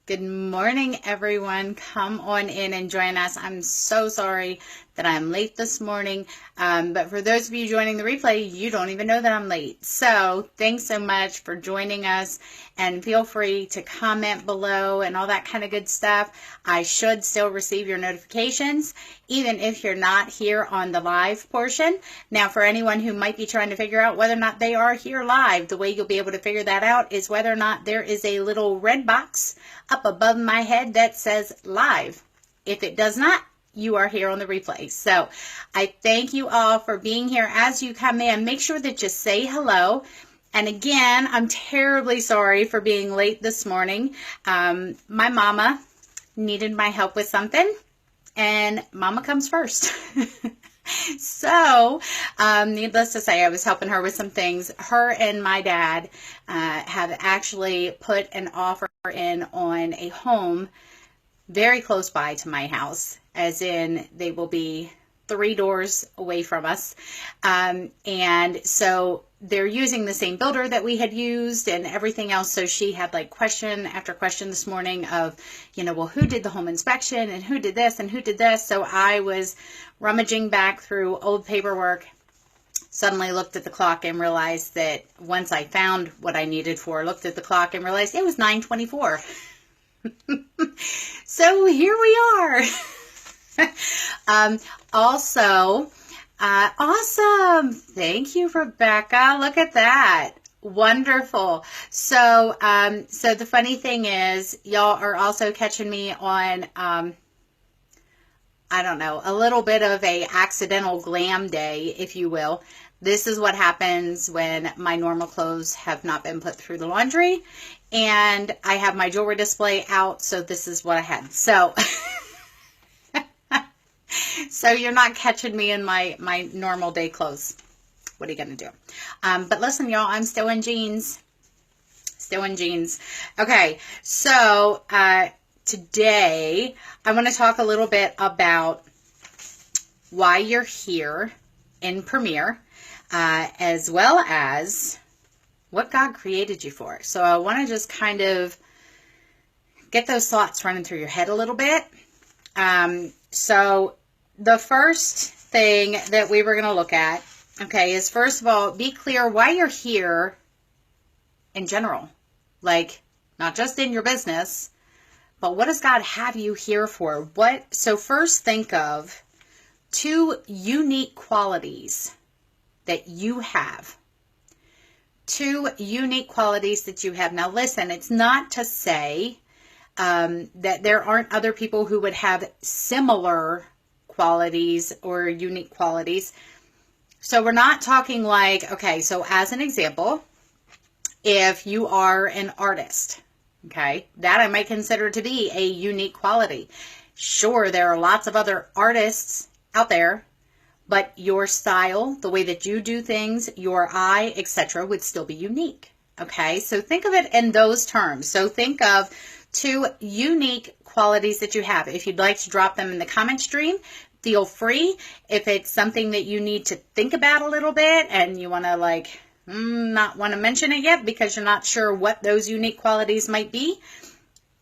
Good morning, everyone. Come on in and join us. I'm so sorry that I'm late this morning, but for those of you joining the replay, you don't even know that I'm late. So thanks so much for joining us, and feel free to comment below and all that kind of good stuff. I should still receive your notifications, even if you're not here on the live portion. Now, for anyone who might be trying to figure out whether or not they are here live, the way you'll be able to figure that out is whether or not there is a little red box up above my head that says live. If it does not, you are here on the replay. So I thank you all for being here. As you come in, make sure that you say hello. And again, I'm terribly sorry for being late this morning. My mama needed my help with something, and mama comes first. So, needless to say, I was helping her with some things. Her and my dad have actually put an offer in on a home very close by to my house, as in they will be 3 doors away from us. And so they're using the same builder that we had used and everything else. So she had like question after question this morning of, well, who did the home inspection and who did this and who did this? So I was rummaging back through old paperwork, suddenly looked at the clock and realized that once I found what I needed for, looked at the clock and realized it was 9:24. So here we are. Awesome. Thank you, Rebecca. Look at that. Wonderful. So the funny thing is, y'all are also catching me on, I don't know, a little bit of a accidental glam day, if you will. This is what happens when my normal clothes have not been put through the laundry, and I have my jewelry display out, so this is what I had. So, so you're not catching me in my normal day clothes. What are you going to do? But listen, y'all, I'm still in jeans. Still in jeans. Okay, so today I want to talk a little bit about why you're here in Premier, as well as what God created you for. So I want to just kind of get those thoughts running through your head a little bit. So the first thing that we were going to look at, okay, is first of all, be clear why you're here in general. Like, not just in your business, but what does God have you here for? So first think of 2 unique qualities that you have. 2 unique qualities that you have. Now listen, it's not to say that there aren't other people who would have similar qualities or unique qualities. So we're not talking like, okay, so as an example, if you are an artist, okay, that I might consider to be a unique quality. Sure, there are lots of other artists out there, but your style, the way that you do things, your eye, etc., would still be unique. Okay, so think of it in those terms. So think of 2 unique qualities that you have. If you'd like to drop them in the comment stream, feel free. If it's something that you need to think about a little bit and you want to not want to mention it yet because you're not sure what those unique qualities might be,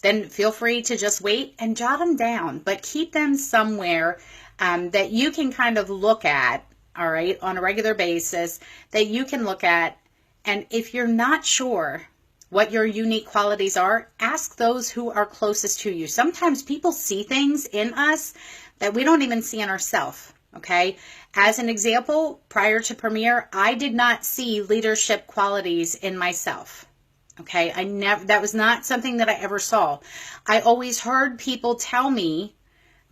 then feel free to just wait and jot them down, but keep them somewhere that you can kind of look at, all right, on a regular basis, that you can look at. And if you're not sure what your unique qualities are, ask those who are closest to you. Sometimes people see things in us that we don't even see in ourselves, okay? As an example, prior to Premier, I did not see leadership qualities in myself. Okay, that was not something that I ever saw. I always heard people tell me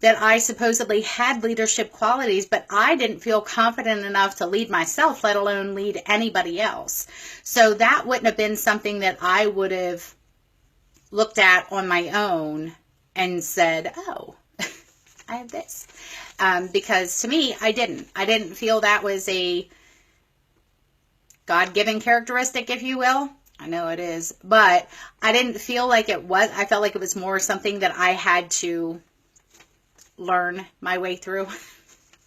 that I supposedly had leadership qualities, but I didn't feel confident enough to lead myself, let alone lead anybody else. So that wouldn't have been something that I would have looked at on my own and said, oh, I have this. Because to me, I didn't feel that was a God-given characteristic, if you will. I know it is, but I didn't feel like it was. I felt like it was more something that I had to learn my way through.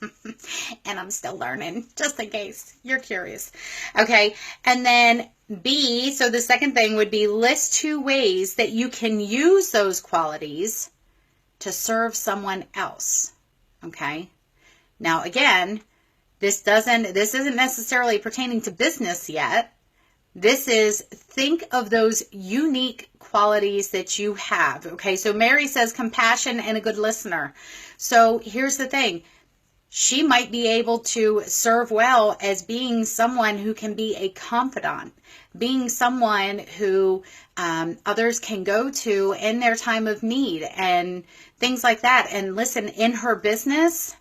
And I'm still learning, just in case you're curious. Okay, and then B, so the second thing would be list 2 ways that you can use those qualities to serve someone else. Okay, now again, this isn't necessarily pertaining to business yet. This is, think of those unique qualities that you have. Okay, so Mary says compassion and a good listener. So here's the thing. She might be able to serve well as being someone who can be a confidant, being someone who others can go to in their time of need and things like that. And listen, in her business,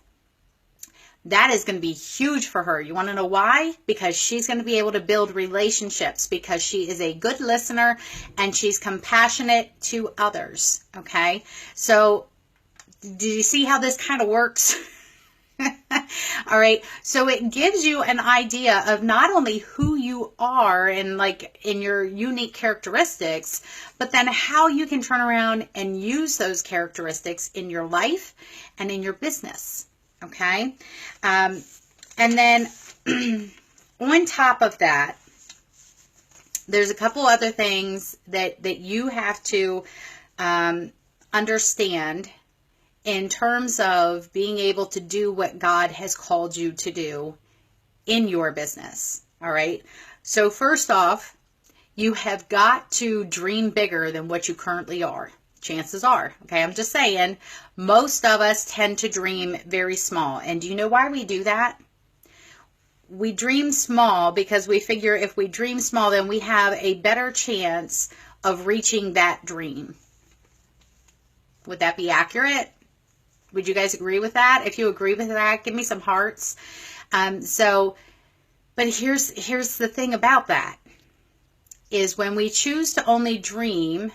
that is going to be huge for her. You want to know why? Because she's going to be able to build relationships, because she is a good listener and she's compassionate to others. Okay. So do you see how this kind of works? All right. So it gives you an idea of not only who you are and like in your unique characteristics, but then how you can turn around and use those characteristics in your life and in your business. Okay. And then on top of that, there's a couple other things that you have to understand in terms of being able to do what God has called you to do in your business. All right. So first off, you have got to dream bigger than what you currently are. Chances are, okay, I'm just saying, most of us tend to dream very small. And do you know why we do that? We dream small because we figure if we dream small, then we have a better chance of reaching that dream. Would that be accurate? Would you guys agree with that? If you agree with that, give me some hearts. But here's the thing about that, is when we choose to only dream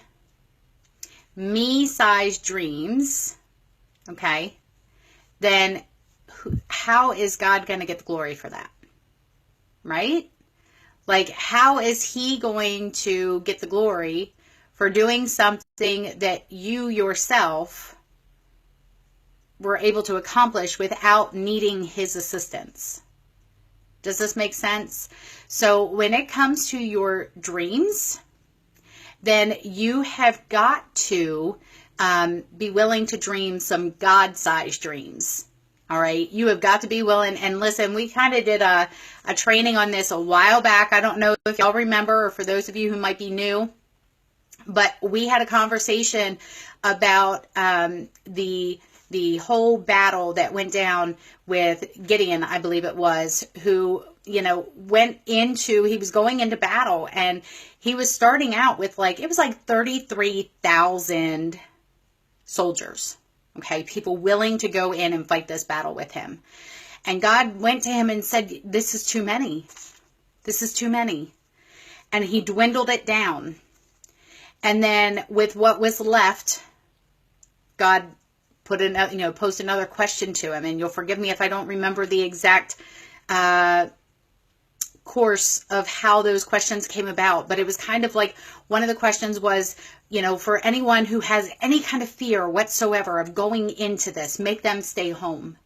me-sized dreams, okay, then how is God going to get the glory for that? Right? Like, how is he going to get the glory for doing something that you yourself were able to accomplish without needing his assistance? Does this make sense? So when it comes to your dreams, then you have got to be willing to dream some God-sized dreams. All right. You have got to be willing. And listen, we kind of did a training on this a while back. I don't know if y'all remember, or for those of you who might be new, but we had a conversation about the whole battle that went down with Gideon, I believe it was, who, he was going into battle, and he was starting out with it was like 33,000 soldiers. Okay. People willing to go in and fight this battle with him. And God went to him and said, this is too many. This is too many. And he dwindled it down. And then with what was left, God put posed another question to him. And you'll forgive me if I don't remember the exact course of how those questions came about. But it was kind of like, one of the questions was, for anyone who has any kind of fear whatsoever of going into this, make them stay home.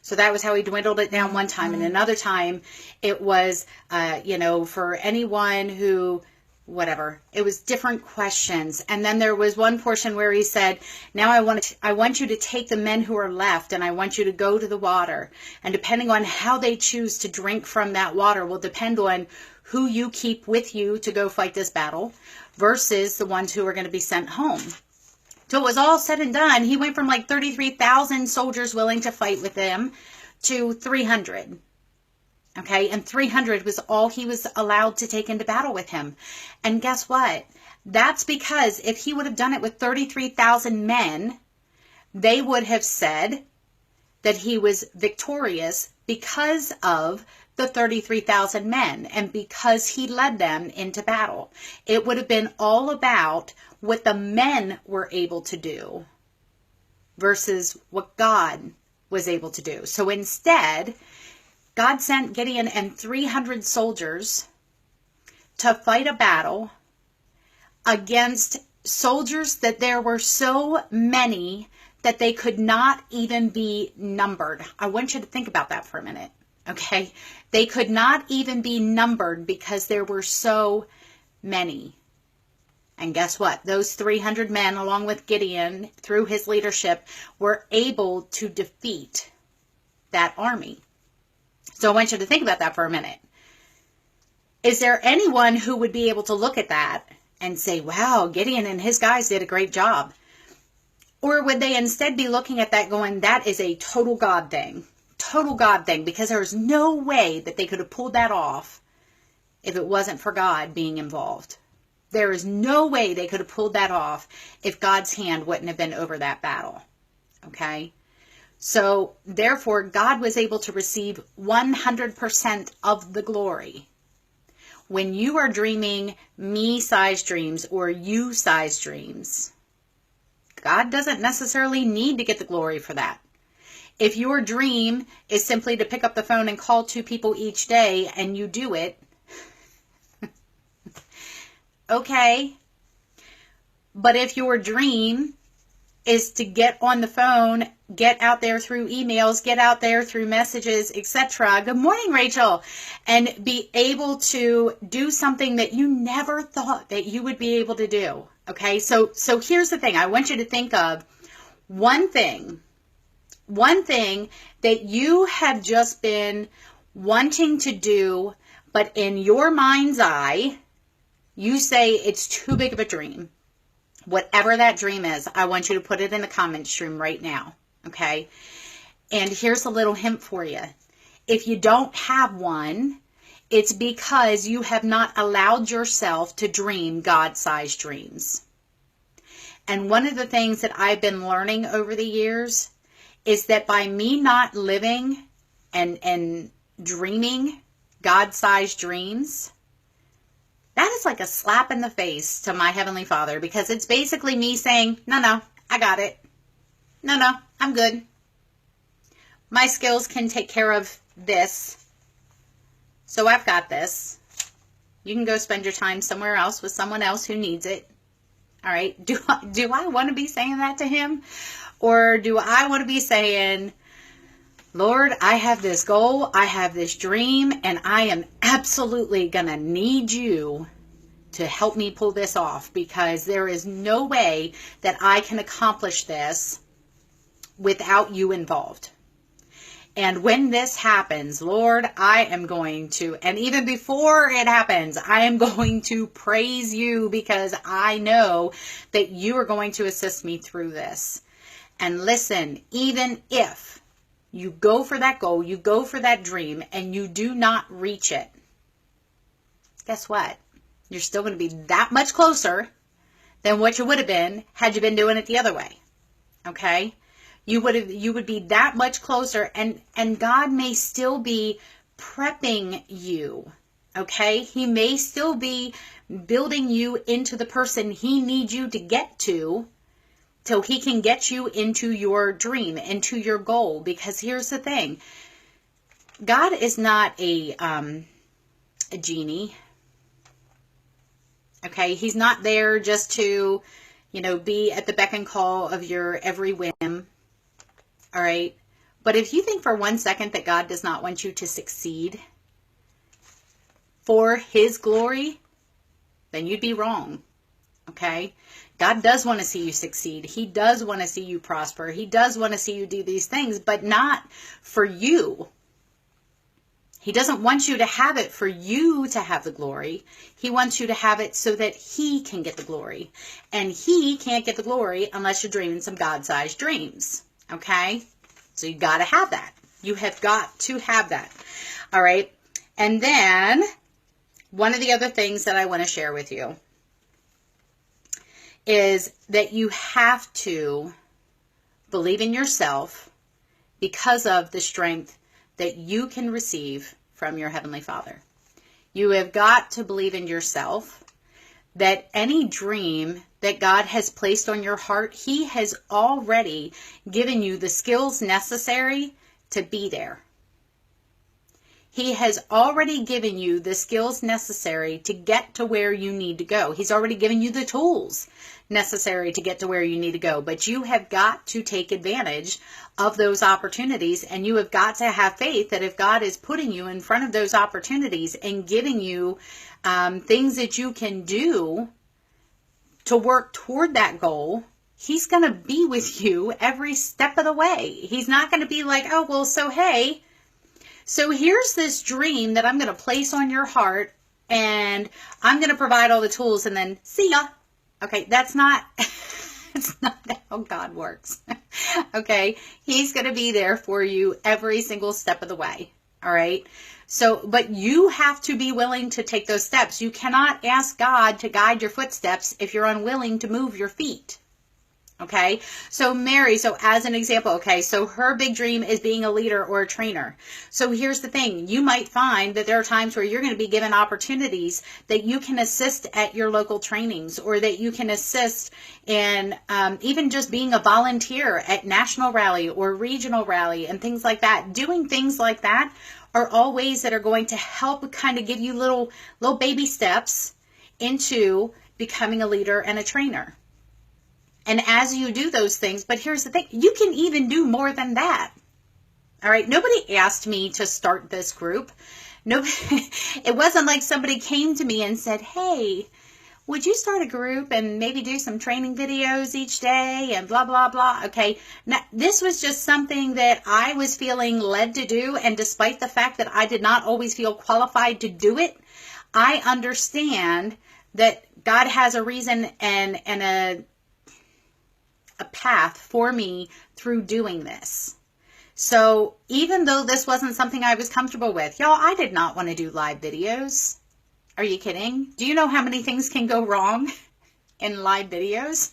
So that was how he dwindled it down one time. And another time it was, for anyone who, whatever, it was different questions. And then there was one portion where he said, now I want you to take the men who are left, and I want you to go to the water. And depending on how they choose to drink from that water will depend on who you keep with you to go fight this battle versus the ones who are going to be sent home. So it was all said and done. He went from 33,000 soldiers willing to fight with him to 300. Okay, and 300 was all he was allowed to take into battle with him. And guess what? That's because if he would have done it with 33,000 men, they would have said that he was victorious because of the 33,000 men and because he led them into battle. It would have been all about what the men were able to do versus what God was able to do. So instead, God sent Gideon and 300 soldiers to fight a battle against soldiers that there were so many that they could not even be numbered. I want you to think about that for a minute, okay? They could not even be numbered because there were so many. And guess what? Those 300 men, along with Gideon, through his leadership, were able to defeat that army. So I want you to think about that for a minute. Is there anyone who would be able to look at that and say, wow, Gideon and his guys did a great job? Or would they instead be looking at that going, that is a total God thing, because there's no way that they could have pulled that off if it wasn't for God being involved. There is no way they could have pulled that off if God's hand wouldn't have been over that battle. Okay? So, therefore, God was able to receive 100% of the glory. When you are dreaming me-sized dreams or you-sized dreams, God doesn't necessarily need to get the glory for that. If your dream is simply to pick up the phone and call 2 people each day and you do it, okay. But if your dream is to get on the phone, get out there through emails, get out there through messages, etc. Good morning, Rachel. And be able to do something that you never thought that you would be able to do. Okay, so here's the thing. I want you to think of one thing that you have just been wanting to do, but in your mind's eye, you say it's too big of a dream. Whatever that dream is, I want you to put it in the comment stream right now, okay? And here's a little hint for you. If you don't have one, it's because you have not allowed yourself to dream God-sized dreams. And one of the things that I've been learning over the years is that by me not living and dreaming God-sized dreams, that is like a slap in the face to my Heavenly Father, because it's basically me saying, no, I got it. No, I'm good. My skills can take care of this. So I've got this. You can go spend your time somewhere else with someone else who needs it. All right. Do I want to be saying that to him? Or do I want to be saying, Lord, I have this goal, I have this dream, and I am absolutely going to need you to help me pull this off, because there is no way that I can accomplish this without you involved. And when this happens, Lord, I am going to, and even before it happens, I am going to praise you, because I know that you are going to assist me through this. And listen, even if you go for that goal, you go for that dream, and you do not reach it, guess what? You're still going to be that much closer than what you would have been had you been doing it the other way. Okay? You would be that much closer, and God may still be prepping you. Okay? He may still be building you into the person he needs you to get to, so he can get you into your dream, into your goal. Because here's the thing. God is not a genie. Okay? He's not there just to, be at the beck and call of your every whim. All right? But if you think for 1 second that God does not want you to succeed for his glory, then you'd be wrong. Okay? God does want to see you succeed. He does want to see you prosper. He does want to see you do these things, but not for you. He doesn't want you to have it for you to have the glory. He wants you to have it so that he can get the glory. And he can't get the glory unless you're dreaming some God-sized dreams. Okay? So you got to have that. You have got to have that. All right? And then one of the other things that I want to share with you is that you have to believe in yourself because of the strength that you can receive from your Heavenly Father. You have got to believe in yourself that any dream that God has placed on your heart, he has already given you the skills necessary to be there. He has already given you the skills necessary to get to where you need to go. He's already given you the tools necessary to get to where you need to go. But you have got to take advantage of those opportunities, and you have got to have faith that if God is putting you in front of those opportunities and giving you things that you can do to work toward that goal, He's going to be with you every step of the way. He's not going to be like, oh, well, so hey, so here's this dream that I'm going to place on your heart, and I'm going to provide all the tools, and then see ya. Okay, that's not, it's not how God works. Okay, He's going to be there for you every single step of the way. All right. So, but you have to be willing to take those steps. You cannot ask God to guide your footsteps if you're unwilling to move your feet. Okay, so Mary, so as an example, okay, so her big dream is being a leader or a trainer. So here's the thing. You might find that there are times where you're going to be given opportunities that you can assist at your local trainings, or that you can assist in even just being a volunteer at national rally or regional rally and things like that. Doing things like that are all ways that are going to help kind of give you little baby steps into becoming a leader and a trainer. And as you do those things, but here's the thing, you can even do more than that. All right. Nobody asked me to start this group. Nobody, it wasn't like somebody came to me and said, hey, would you start a group and maybe do some training videos each day and blah, blah, blah. Okay. Now, this was just something that I was feeling led to do. And despite the fact that I did not always feel qualified to do it, I understand that God has a reason and a path for me through doing this. So even though this wasn't something I was comfortable with, y'all, I did not want to do live videos. Are you kidding? Do you know how many things can go wrong in live videos?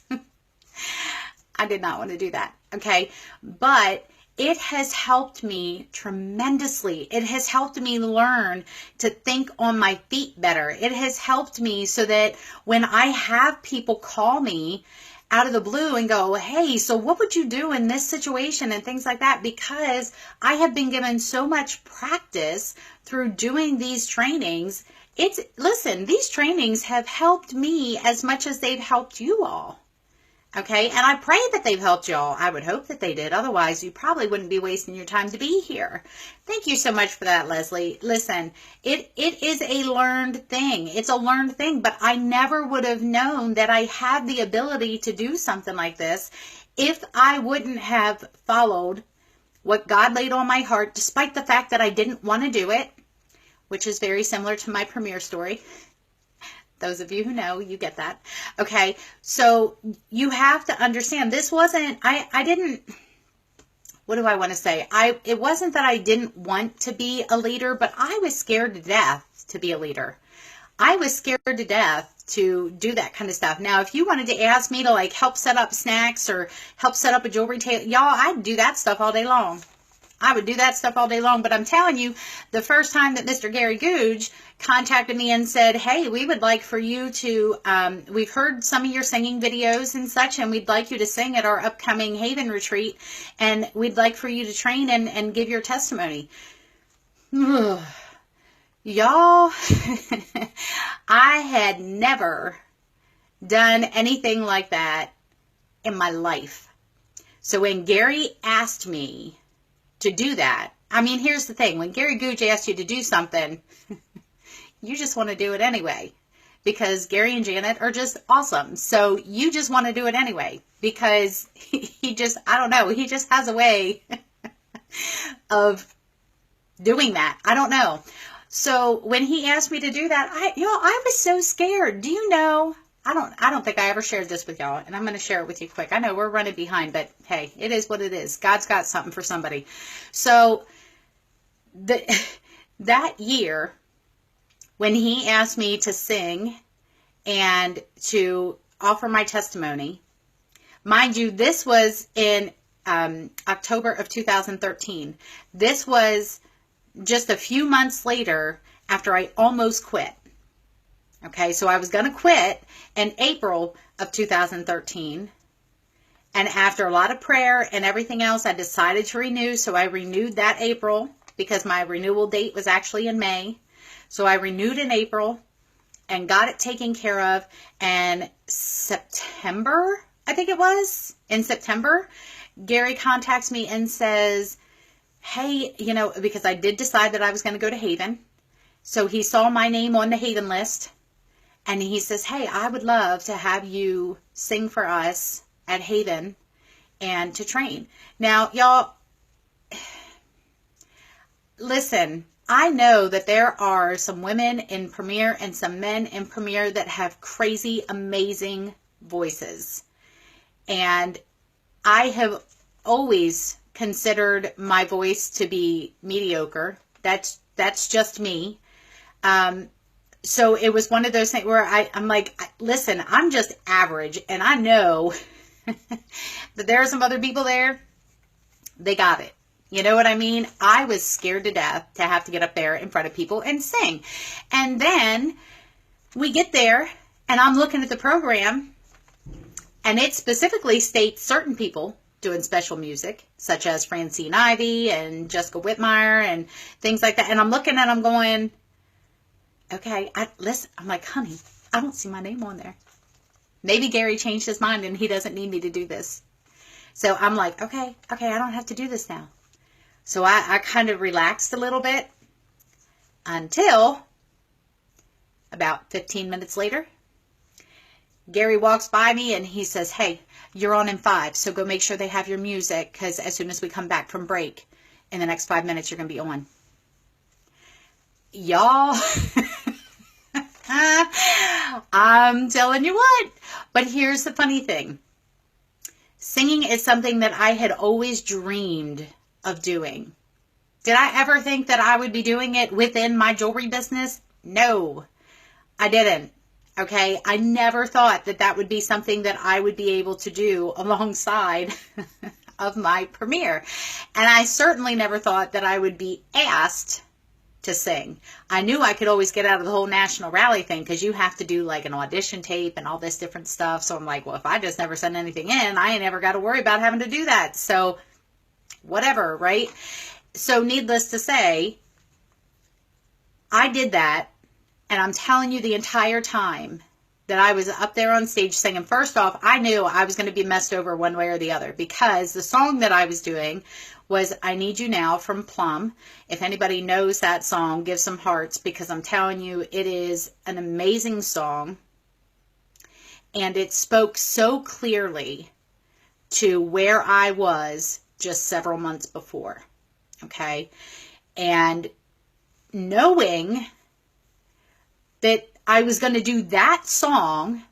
I did not want to do that. Okay. But it has helped me tremendously. It has helped me learn to think on my feet better. It has helped me so that when I have people call me out of the blue and go, hey, so what would you do in this situation and things like that? Because I have been given so much practice through doing these trainings. Listen, these trainings have helped me as much as they've helped you all. Okay. And I pray that they've helped y'all. I would hope that they did. Otherwise, you probably wouldn't be wasting your time to be here. Thank you so much for that, Leslie. Listen, it is a learned thing. It's a learned thing, but I never would have known that I had the ability to do something like this if I wouldn't have followed what God laid on my heart, despite the fact that I didn't want to do it, which is very similar to my premiere story. Those of you who know, you get that. Okay, so you have to understand, this wasn't, I didn't, what do I want to say? It wasn't that I didn't want to be a leader, but I was scared to death to be a leader. I was scared to death to do that kind of stuff. Now, if you wanted to ask me to like help set up snacks or help set up a jewelry table, y'all, I'd do that stuff all day long. I would do that stuff all day long. But I'm telling you, the first time that Mr. Gary Googe contacted me and said, hey, we would like for you to, we've heard some of your singing videos and such, and we'd like you to sing at our upcoming Haven retreat, and we'd like for you to train and give your testimony. Y'all, I had never done anything like that in my life. So when Gary asked me to do that, I mean, here's the thing. When Gary Googe asks you to do something, you just want to do it anyway, because Gary and Janet are just awesome. So you just want to do it anyway, because he just, I don't know, he just has a way of doing that. I don't know. So when he asked me to do that, I was so scared. Do you know, I don't think I ever shared this with y'all, and I'm going to share it with you quick. I know we're running behind, but hey, it is what it is. God's got something for somebody. So that year, when he asked me to sing and to offer my testimony, mind you, this was in October of 2013. This was just a few months later after I almost quit. Okay, so I was going to quit in April of 2013. And after a lot of prayer and everything else, I decided to renew. So I renewed that April, because my renewal date was actually in May. So I renewed in April. and got it taken care of. And September, I think it was, in September, Gary contacts me and says, hey, you know, because I did decide that I was going to go to Haven. So he saw my name on the Haven list. And he says, hey, I would love to have you sing for us at Haven and to train. Now, y'all, listen, I know that there are some women in Premier and some men in Premier that have crazy, amazing voices. And I have always considered my voice to be mediocre. That's just me. So it was one of those things where I'm like, listen, I'm just average. And I know that there are some other people there. They got it. You know what I mean? I was scared to death to have to get up there in front of people and sing. And then we get there and I'm looking at the program and it specifically states certain people doing special music, such as Francine Ivy and Jessica Whitmire and things like that. And I'm looking and I'm going, okay, listen, I'm like, honey, I don't see my name on there. Maybe Gary changed his mind and he doesn't need me to do this. So I'm like, okay, I don't have to do this now. So I kind of relaxed a little bit until about 15 minutes later, Gary walks by me and he says, hey, you're on in 5, so go make sure they have your music because as soon as we come back from break, in the next 5 minutes, you're going to be on. Y'all, I'm telling you what. But here's the funny thing. Singing is something that I had always dreamed of doing. Did I ever think that I would be doing it within my jewelry business? No, I didn't. Okay, I never thought that that would be something that I would be able to do alongside of my premiere. And I certainly never thought that I would be asked to sing. I knew I could always get out of the whole national rally thing because you have to do like an audition tape and all this different stuff. So I'm like, well, if I just never send anything in, I ain't ever got to worry about having to do that. So whatever, right? So needless to say, I did that. And I'm telling you, the entire time that I was up there on stage singing, first off, I knew I was going to be messed over one way or the other because the song that I was doing was I Need You Now from Plum. If anybody knows that song, give some hearts because I'm telling you, it is an amazing song. And it spoke so clearly to where I was just several months before. Okay. And knowing that I was going to do that song,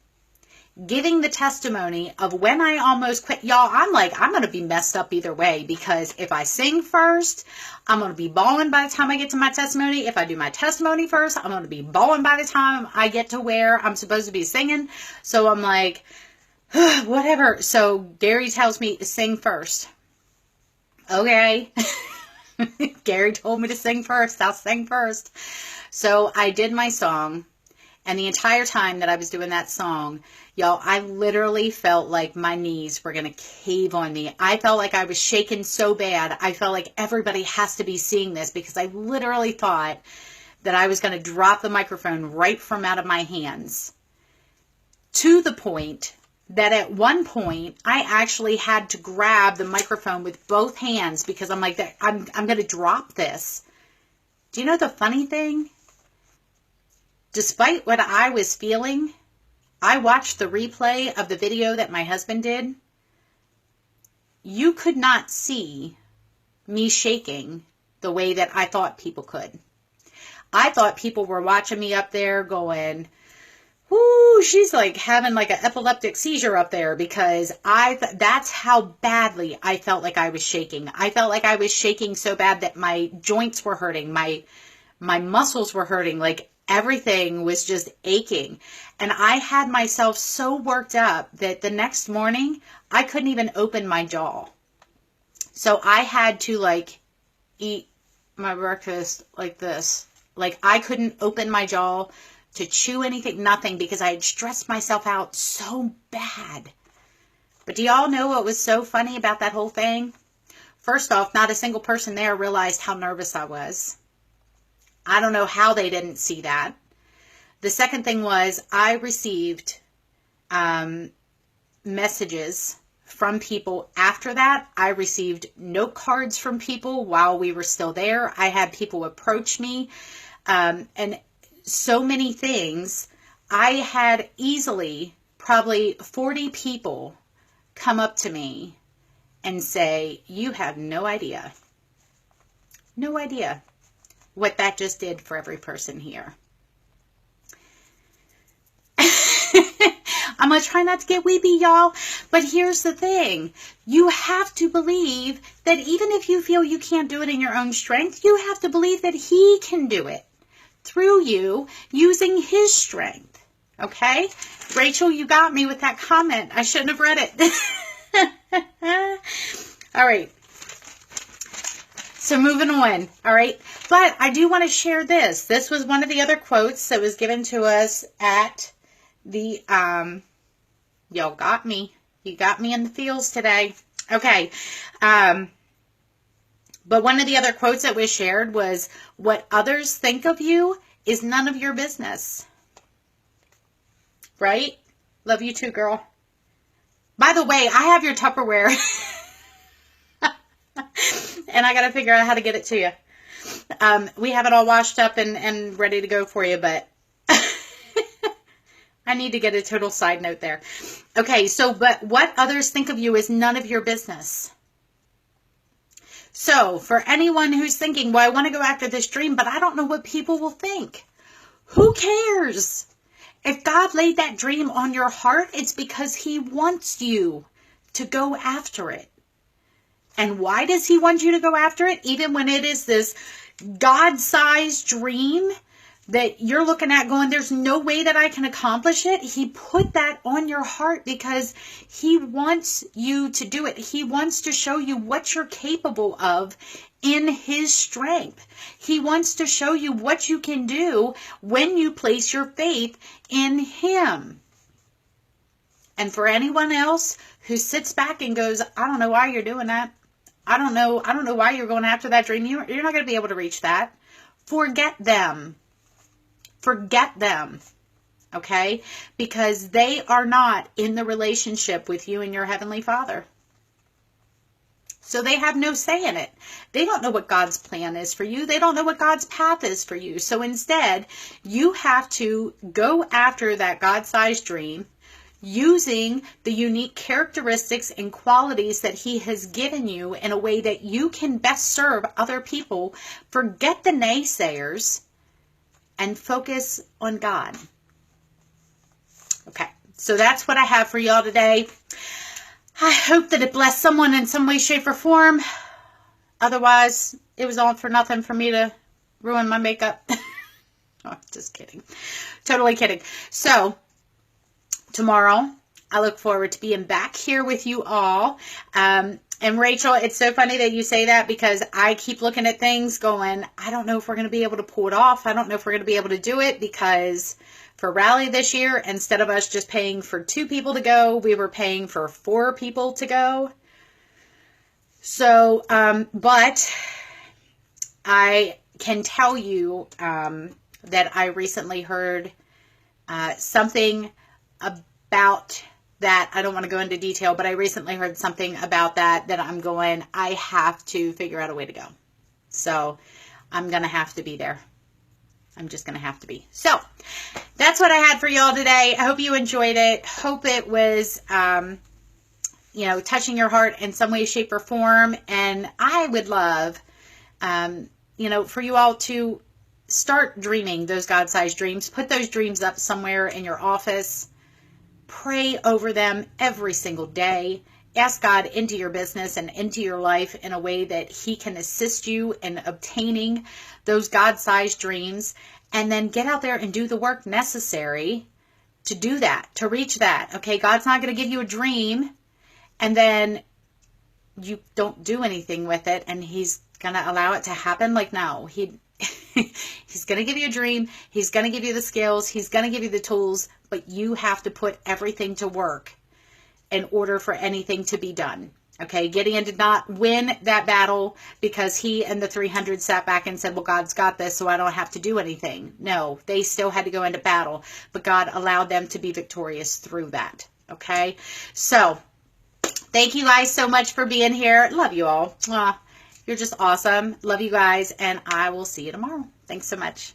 giving the testimony of when I almost quit. Y'all, I'm like, I'm going to be messed up either way because if I sing first, I'm going to be bawling by the time I get to my testimony. If I do my testimony first, I'm going to be bawling by the time I get to where I'm supposed to be singing. So I'm like, whatever. So Gary tells me to sing first. Okay. Gary told me to sing first. I'll sing first. So I did my song, and the entire time that I was doing that song, y'all, I literally felt like my knees were going to cave on me. I felt like I was shaking so bad. I felt like everybody has to be seeing this because I literally thought that I was going to drop the microphone right from out of my hands. To the point that at one point, I actually had to grab the microphone with both hands because I'm like, I'm going to drop this. Do you know the funny thing? Despite what I was feeling, I watched the replay of the video that my husband did. You could not see me shaking the way that I thought people could. I thought people were watching me up there going, whoo, she's like having like an epileptic seizure up there because that's how badly I felt like I was shaking. I felt like I was shaking so bad that my joints were hurting. My muscles were hurting. Like everything was just aching. And I had myself so worked up that the next morning I couldn't even open my jaw. So I had to like eat my breakfast like this. Like I couldn't open my jaw to chew anything, nothing, because I had stressed myself out so bad. But do y'all know what was so funny about that whole thing? First off, not a single person there realized how nervous I was. I don't know how they didn't see that. The second thing was I received messages from people after that. I received note cards from people while we were still there. I had people approach me, and so many things. I had easily probably 40 people come up to me and say, you have no idea what that just did for every person here. I'm going to try not to get weepy, y'all. But here's the thing. You have to believe that even if you feel you can't do it in your own strength, you have to believe that He can do it through you using His strength. Okay? Rachel, you got me with that comment. I shouldn't have read it. All right. So moving on. All right. But I do want to share this. This was one of the other quotes that was given to us at the, y'all got me. You got me in the feels today. Okay. But one of the other quotes that was shared was, what others think of you is none of your business. Right? Love you too, girl. By the way, I have your Tupperware. And I got to figure out how to get it to you. We have it all washed up and ready to go for you, but I need to get a total side note there. Okay, so, but what others think of you is none of your business. So, for anyone who's thinking, well, I want to go after this dream, but I don't know what people will think. Who cares? If God laid that dream on your heart, it's because He wants you to go after it. And why does He want you to go after it? Even when it is this God-sized dream that you're looking at going, there's no way that I can accomplish it. He put that on your heart because He wants you to do it. He wants to show you what you're capable of in His strength. He wants to show you what you can do when you place your faith in Him. And for anyone else who sits back and goes, I don't know why you're doing that. I don't know why you're going after that dream. You're not going to be able to reach that. Forget them. Forget them. Okay? Because they are not in the relationship with you and your Heavenly Father. So they have no say in it. They don't know what God's plan is for you. They don't know what God's path is for you. So instead, you have to go after that God-sized dream using the unique characteristics and qualities that He has given you in a way that you can best serve other people. Forget the naysayers and focus on God. Okay, so that's what I have for y'all today. I hope that it blessed someone in some way, shape, or form. Otherwise, it was all for nothing for me to ruin my makeup. Oh, just kidding. Totally kidding. So, tomorrow, I look forward to being back here with you all. And Rachel, it's so funny that you say that because I keep looking at things going, I don't know if we're going to be able to pull it off. I don't know if we're going to be able to do it because for Rally this year, instead of us just paying for 2 people to go, we were paying for 4 people to go. So, but I can tell you that I recently heard something about that. I don't want to go into detail, but I recently heard something about that I'm going, I have to figure out a way to go. So I'm going to have to be there. I'm just going to have to be. So that's what I had for y'all today. I hope you enjoyed it. Hope it was, touching your heart in some way, shape, or form. And I would love, for you all to start dreaming those God-sized dreams. Put those dreams up somewhere in your office. Pray over them every single day. Ask God into your business and into your life in a way that He can assist you in obtaining those God-sized dreams. And then get out there and do the work necessary to do that, to reach that. Okay, God's not going to give you a dream and then you don't do anything with it and He's going to allow it to happen. Like, no, He's going to give you a dream. He's going to give you the skills. He's going to give you the tools, but you have to put everything to work in order for anything to be done. Okay, Gideon did not win that battle because he and the 300 sat back and said, well, God's got this, so I don't have to do anything. No, they still had to go into battle, but God allowed them to be victorious through that. Okay, so thank you guys so much for being here. Love you all. You're just awesome. Love you guys, and I will see you tomorrow. Thanks so much.